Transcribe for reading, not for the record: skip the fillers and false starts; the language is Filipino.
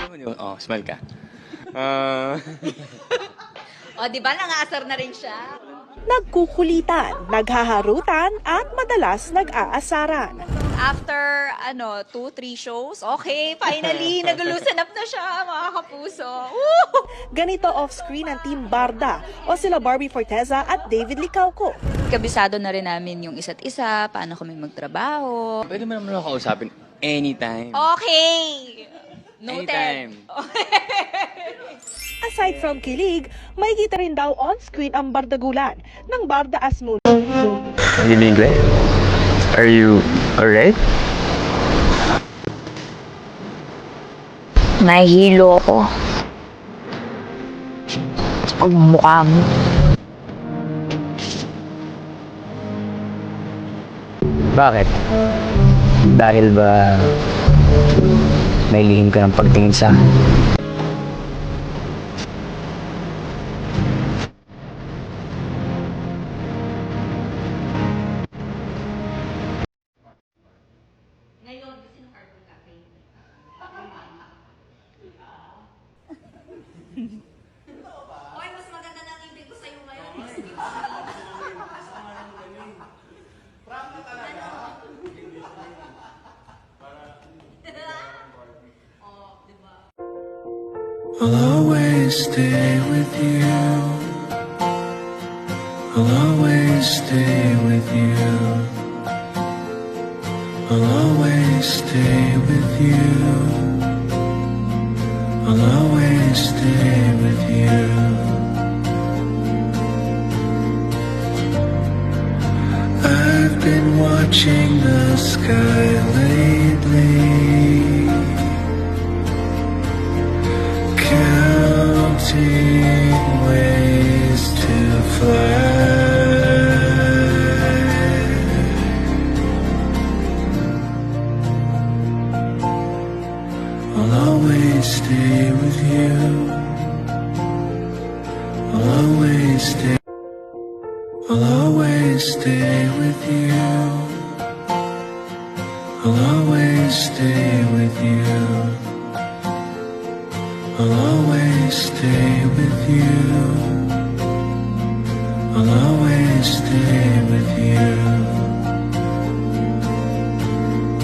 naman yun. Oh, smile ka. Ah, O, di ba nangaasar na rin siya? Nagkukulitan, naghaharutan at madalas nag-aasaran. After, 2-3 shows, okay, finally, nag-loosen up na siya, mga kapuso. Woo! Ganito off-screen ang Team Barda o sila Barbie Forteza at David Licauco. Kabisado na rin namin yung isa't isa, paano kami magtrabaho. pwede mo naman ako kausapin anytime. Okay! Anytime. Aside from kilig, may kita rin daw on-screen ang bardagulan ng Barda Asmun. Good evening, Glenn. Are you alright? Nahihilo ako sa pagmumukha mo. Bakit? Dahil ba may lihim ka ng pagtingin sa akin? Oy, mas maganda na ang ibig ko sa'yo ngayon. I'll always stay with you. I'll always stay with you. I'll always stay with you. I'll always stay with you. I've been watching the sky lately, counting ways to fly. I'll always stay with you. I'll always stay. I'll always stay with you. I'll always stay with you. I'll always stay with you. I'll always stay with you.